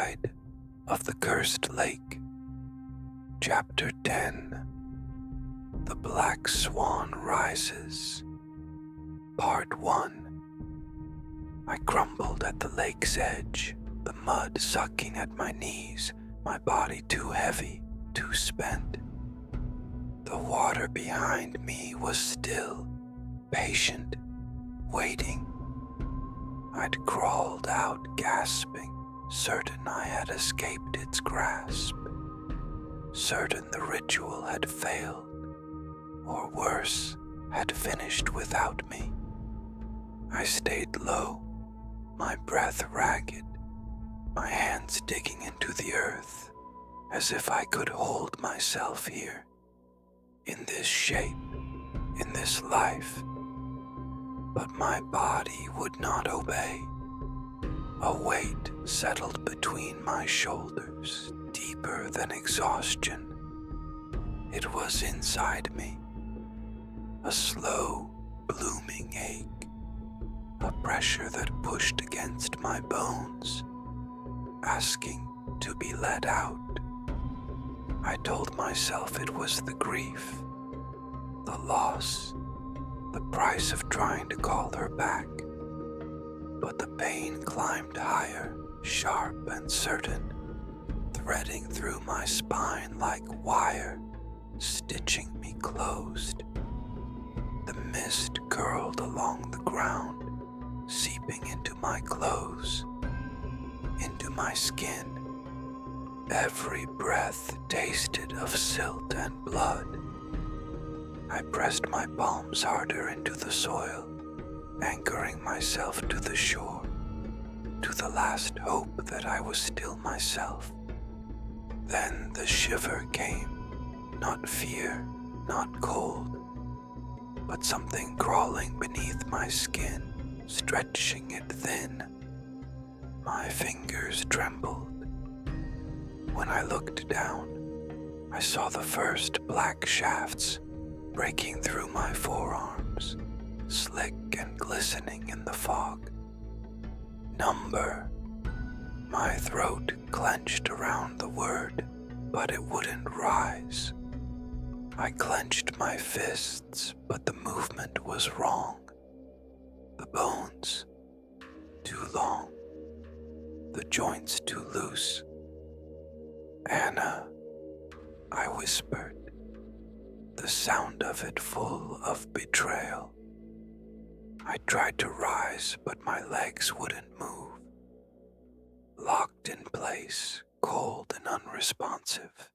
side of the cursed lake. Chapter 10. The Black Swan Rises. Part 1. I crumbled at the lake's edge, the mud sucking at my knees, my body too heavy, too spent. The water behind me was still, patient, waiting. I'd crawled out gasping, certain I had escaped its grasp, certain the ritual had failed, or worse, had finished without me. I stayed low, my breath ragged, my hands digging into the earth, as if I could hold myself here, in this shape, in this life. But my body would not obey. A weight settled between my shoulders, deeper than exhaustion. It was inside me, a slow, blooming ache, a pressure that pushed against my bones, asking to be let out. I told myself it was the grief, the loss, the price of trying to call her back. But the pain climbed higher, sharp and certain, threading through my spine like wire, stitching me closed. The mist curled along the ground, seeping into my clothes, into my skin. Every breath tasted of silt and blood. I pressed my palms harder into the soil, anchoring myself to the shore, to the last hope that I was still myself. Then the shiver came, not fear, not cold, but something crawling beneath my skin, stretching it thin. My fingers trembled. When I looked down, I saw the first black shafts breaking through my forearms, slick and glistening in the fog. Number. My throat clenched around the word, but it wouldn't rise. I clenched my fists, but the movement was wrong. The bones, too long. The joints too loose. Anna, I whispered, the sound of it full of betrayal. I tried to rise, but my legs wouldn't move. Locked in place, cold and unresponsive.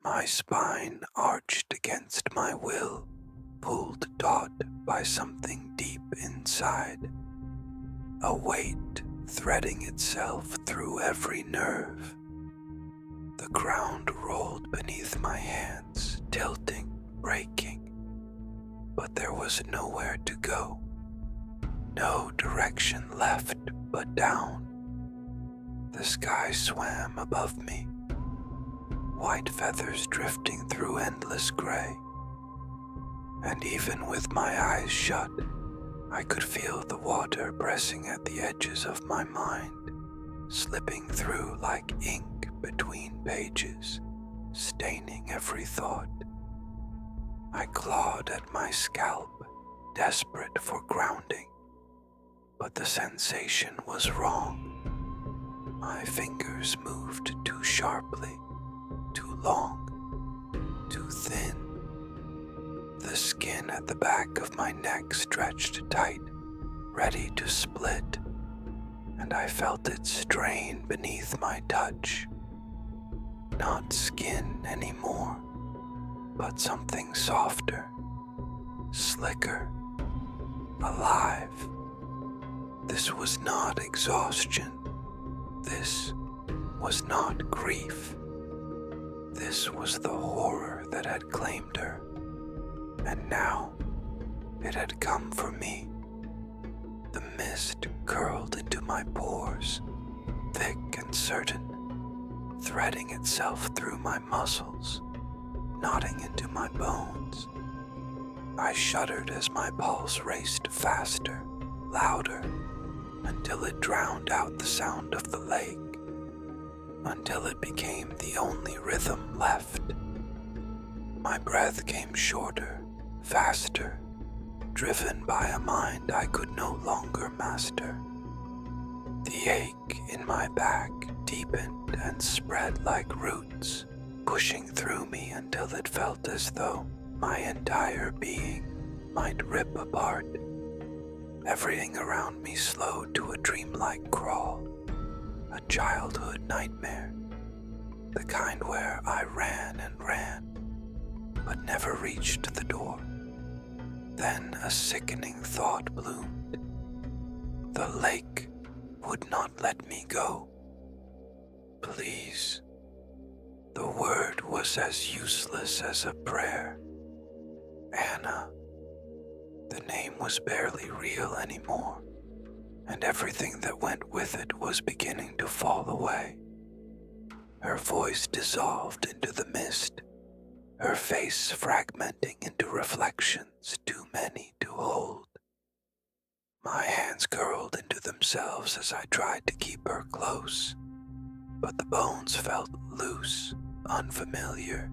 My spine arched against my will, pulled taut by something deep inside. A weight threading itself through every nerve. The ground rolled beneath my hands, tilting, breaking. But there was nowhere to go. No direction left but down. The sky swam above me, white feathers drifting through endless gray. And even with my eyes shut, I could feel the water pressing at the edges of my mind, slipping through like ink between pages, staining every thought. I clawed at my scalp, desperate for grounding, but the sensation was wrong. My fingers moved too sharply, too long, too thin. The skin at the back of my neck stretched tight, ready to split, and I felt it strain beneath my touch. Not skin anymore, but something softer, slicker, alive. This was not exhaustion. This was not grief. This was the horror that had claimed her, and now it had come for me. The mist curled into my pores, thick and certain, threading itself through my muscles, knotting into my bones. I shuddered as my pulse raced faster, louder, until it drowned out the sound of the lake, until it became the only rhythm left. My breath came shorter, faster, driven by a mind I could no longer master. The ache in my back deepened and spread like roots, pushing through me until it felt as though my entire being might rip apart. Everything around me slowed to a dreamlike crawl, a childhood nightmare, the kind where I ran and ran, but never reached the door. Then a sickening thought bloomed. The lake would not let me go. Please. The word was as useless as a prayer. Anna. The name was barely real anymore, and everything that went with it was beginning to fall away. Her voice dissolved into the mist, her face fragmenting into reflections too many to hold. My hands curled into themselves as I tried to keep her close, but the bones felt loose, unfamiliar,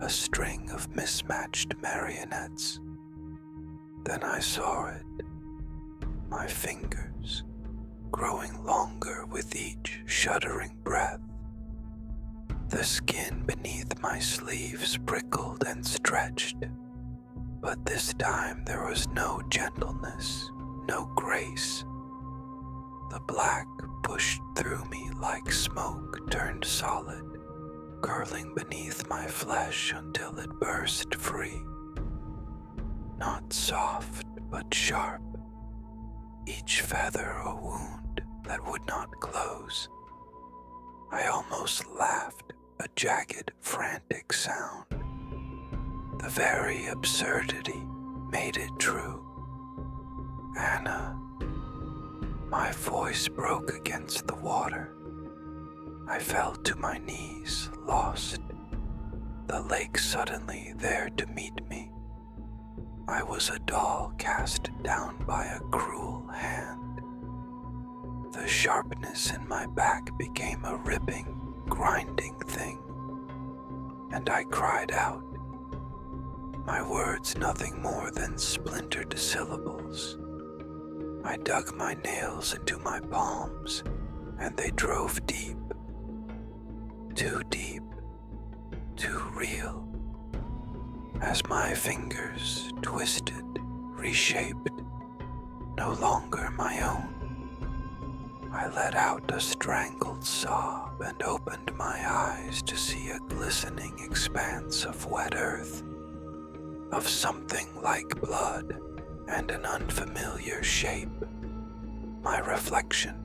a string of mismatched marionettes. Then I saw it, my fingers growing longer with each shuddering breath. The skin beneath my sleeves prickled and stretched, but this time there was no gentleness, no grace. The black pushed through me like smoke turned solid, curling beneath my flesh until it burst free. Not soft, but sharp, each feather a wound that would not close. I almost laughed, a jagged, frantic sound. The very absurdity made it true. Anna. My voice broke against the water. I fell to my knees, lost. The lake suddenly there to meet me. I was a doll cast down by a cruel hand. The sharpness in my back became a ripping, grinding thing, and I cried out, my words nothing more than splintered syllables. I dug my nails into my palms, and they drove deep, too real. As my fingers twisted, reshaped, no longer my own, I let out a strangled sob and opened my eyes to see a glistening expanse of wet earth, of something like blood and an unfamiliar shape. My reflection.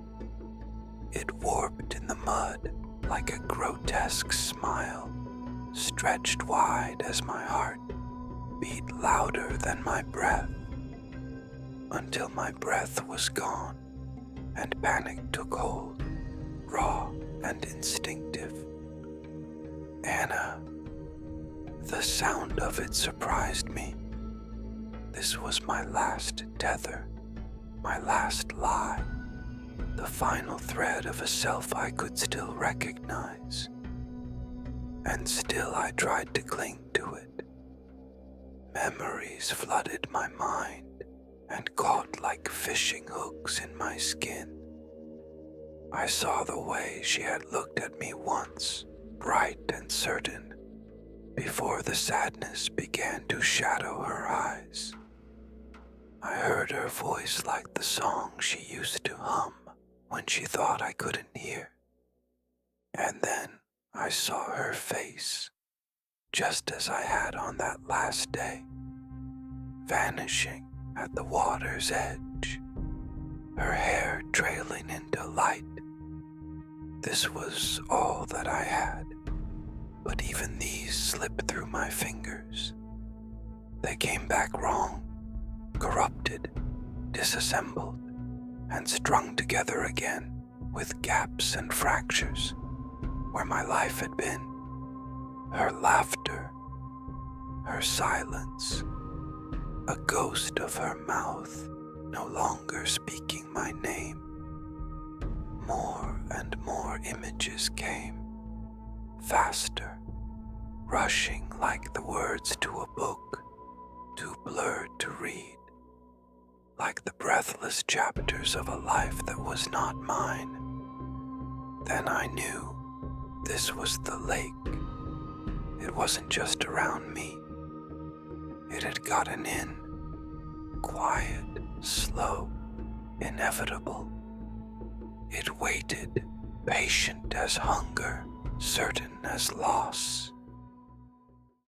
It warped in the mud like a grotesque smile, stretched wide as my heart beat louder than my breath, until my breath was gone and panic took hold, raw and instinctive. Anna. The sound of it surprised me. This was my last tether, my last lie, the final thread of a self I could still recognize. And still I tried to cling to it. Memories flooded my mind and caught like fishing hooks in my skin. I saw the way she had looked at me once, bright and certain, before the sadness began to shadow her eyes. I heard her voice like the song she used to hum when she thought I couldn't hear. And then I saw her face, just as I had on that last day, vanishing at the water's edge, her hair trailing into light. This was all that I had, but even these slipped through my fingers. They came back wrong, corrupted, disassembled, and strung together again with gaps and fractures where my life had been. Her laughter, her silence, a ghost of her mouth no longer speaking my name. More and more more images came, faster, rushing like the words to a book, too blurred to read, like the breathless chapters of a life that was not mine. Then I knew this was the lake. It wasn't just around me. It had gotten in, quiet, slow, inevitable. It waited, patient as hunger, certain as loss.